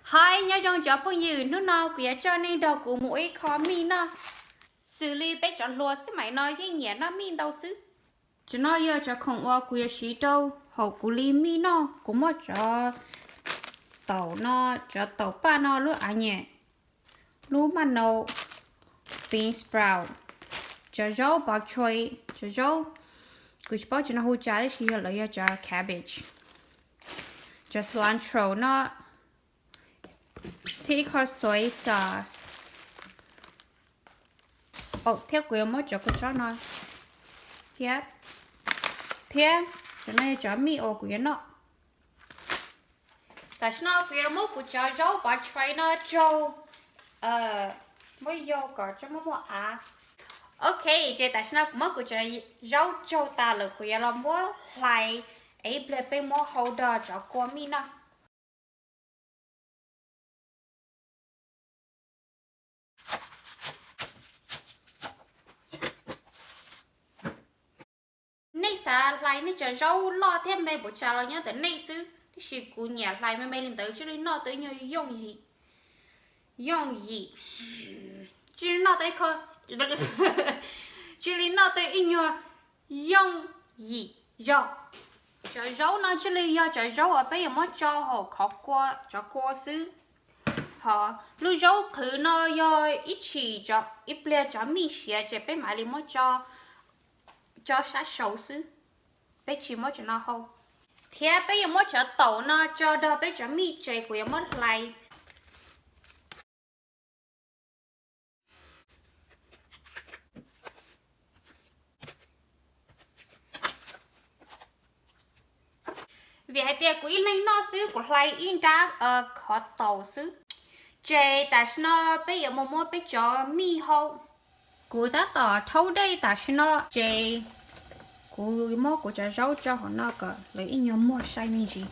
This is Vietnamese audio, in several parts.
hai nhớ trong chợ phong dư nó nào kìa cho nên đầu của mỗi khó mi nó xử lý bé chọn lúa xí mày nói cái nhẹ nó mi đâu xứ chứ nó giờ cho không qua kìa xí đâu hậu của li mi nó cũng mất cho tàu nó cho tàu ba nó lúa à nhẹ lúa mà nấu bean sprout cho rau bạc chuối cho rau cứ bao cho nó hỗ trợ thì xí là cho cabbage cho cilantro nó thì có soy sauce theo quyển mới cho cái chó nó thế cho nên cho mi ở quyển nó tại sao quyển mới của cho rau bạc chuối nó cho mới vô có cho mua à ok chị tại sao mới của cho rau cho ta là quyển là mua lại ấy để bên mua hậu đờ cho qua mi nó nay sao lại nên chờ rau lo thêm mấy bữa trà là nhớ tới nay xứ thì sự cụ nhà lại mấy lên tới chứ nó tới nhau dùng gì chứ nó tới không chứ nó tới ít nhau dùng gì rau chờ rau nó chứ lý do chờ rau ở bây giờ mới cho họ khó qua cho qua xứ họ lúc rau cứ nó do ít chỉ cho ít bia cho mi xía chỉ bây mà đi mới cho sát sầu xứ bây chỉ mới cho nó hậu thế bây giờ mới cho tàu nó cho đó bây giờ mi chạy của mới lại vì hai tia của lên nó xứ của lại in ra khó tàu xứ chạy tại nó bây giờ mới bây cho mi hậu của ta tỏ thâu đây tại nó chạy của mò của cha rau cho họ nó cả lấy nhóm mua sai mình gì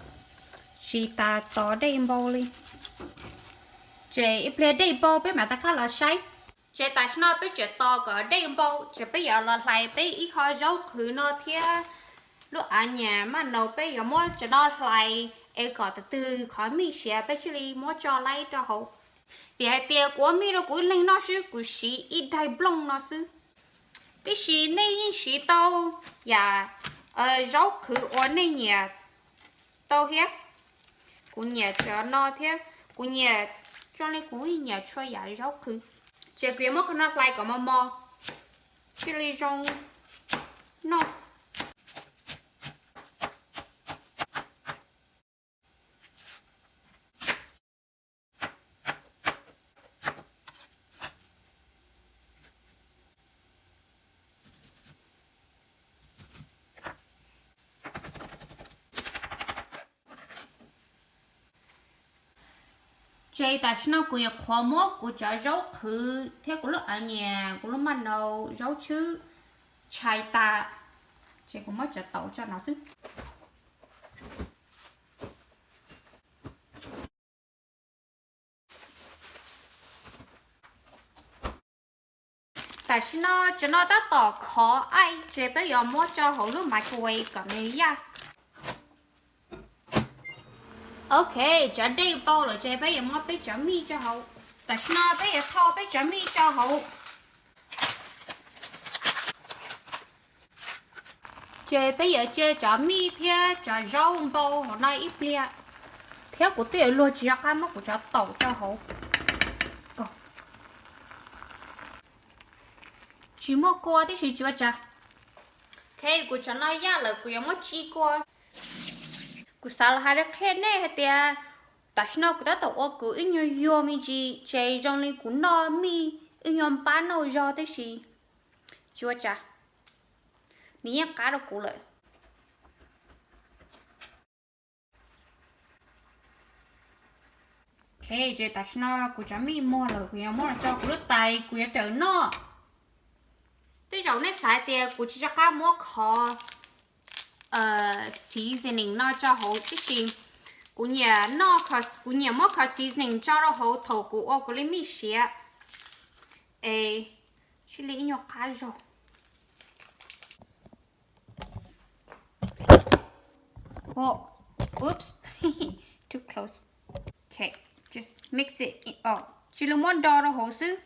chỉ ta tỏ đây bao đi chế ít lấy đây bao bé mà ta khá là sai chế tại sao bé chế to cả đây bao chế bây giờ là lại bé ít khó rau khử nó thia lúc ở nhà mà nấu bé giờ mua cho nó lại em có từ khỏi mi xé bé chỉ li mua cho lấy cho hậu vì hai tia của mi nó cũng lên nó sư của sĩ ít đại blong nó sư cái gì này sĩ tao và rau khử ở này nhà tao hết cũng nhà cho nó thế cũng nhà cho nên cũng nhà cho nhà rau khử chỉ quyền mất nó lại có mò chỉ li rong nó chơi tại sao cũng khó mốt của cho rau khử thế của lúc ở nhà của lúc mà nấu rau chứ chai ta chơi cũng mất cho tàu cho nó sức tại sao cho nó đã tỏ khó ai chơi bây giờ mốt cho hậu lúc microwave còn này ya ok cho đây bao rồi chơi bây giờ mốt bây giờ mi cho hậu tại sao bây giờ thao bây giờ mi cho hậu chơi bây giờ chơi cho mi thế cho rau bao hôm nay ít bia thế của tôi luôn chỉ ra mất của cho tàu cho hậu chỉ mua qua thì chỉ chưa cha cái của cho nó ra là của mất chi qua của sao là hai đứa khen này hay tia tại sao của ta tàu ô của ít nhiều yo mi gì chơi trong này của nó mi ít nhiều bán nó do thế gì chưa cha ní cá đâu của lại cái chơi tại sao của cho mi mua là của mua là cho của lúc tài của trở nó cái rau này xài tiền của chị cá mua khó seasoning nó cho hậu cái gì của nhà nó khó của nhà mua khó seasoning cho nó hậu thầu của ô của lấy mi xía chỉ lấy nhau cá rồi oh oops too close okay just mix it chỉ là món đỏ đâu hồ sư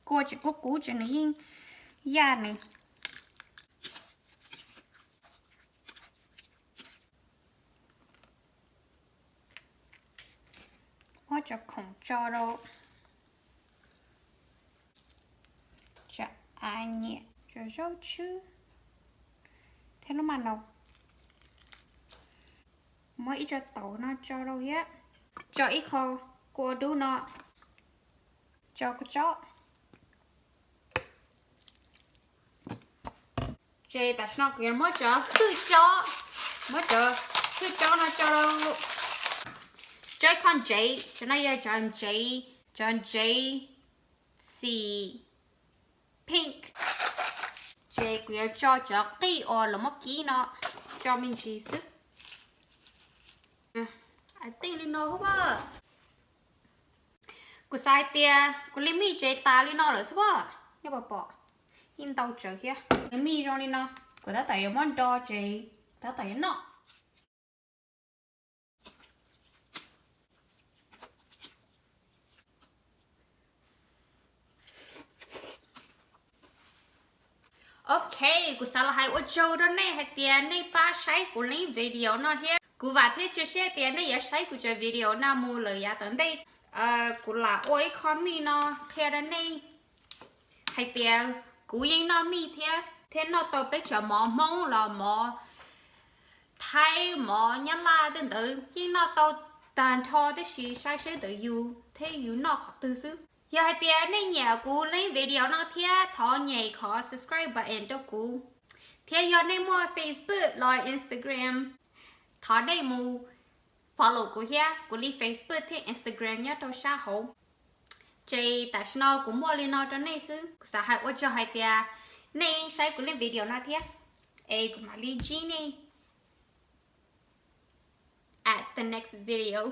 cô chỉ có cú cho này da này hóa cho không cho đâu cho ai nhẹ cho rau chứ thế nó mặn đâu mới ít cho tàu nó cho đâu hết cho ít khô cô đu nó cho cái chó chị ta nó quyền mới cho cứ cho mới cho cứ cho nó cho đâu chơi con chị cho nó giờ chọn chị xì pink chị quyền cho cái là mất kỹ nó cho mình chỉ sức I think you know ba cô sai tia cô lấy mi chế ta li nó rồi sao ba nhớ bỏ in tàu chờ kia lấy mi trong li nó cô ta tại món đo chế ta tại nó ok cô sao là hai ô châu đó này hai tiền này ba sai cô lấy video nó hết cô và thế chia sẻ tiền này giờ sai cô cho video nào mua lời giá tận đây cô là ôi con mi nó theo đó này hay tiền cô yên nó mi thế nó tôi biết cho mỏ mông là mỏ thay mỏ nhăn la đến từ nhưng nó tôi tàn thọ thế gì sai sẽ tự you thế you nó khó từ xứ giờ hai tiền này nhà cô lấy video nó thế thọ nhảy khó subscribe button cho cô thế giờ này mua Facebook rồi Instagram thọ đây mua follow cô here cô đi Facebook thì Instagram nhá tôi xa hậu chị tại sao cũng mua lên nó cho nên xứ sao hai ô cho hai tia nên sai cô lên video nó thế ấy cũng mà đi G này at the next video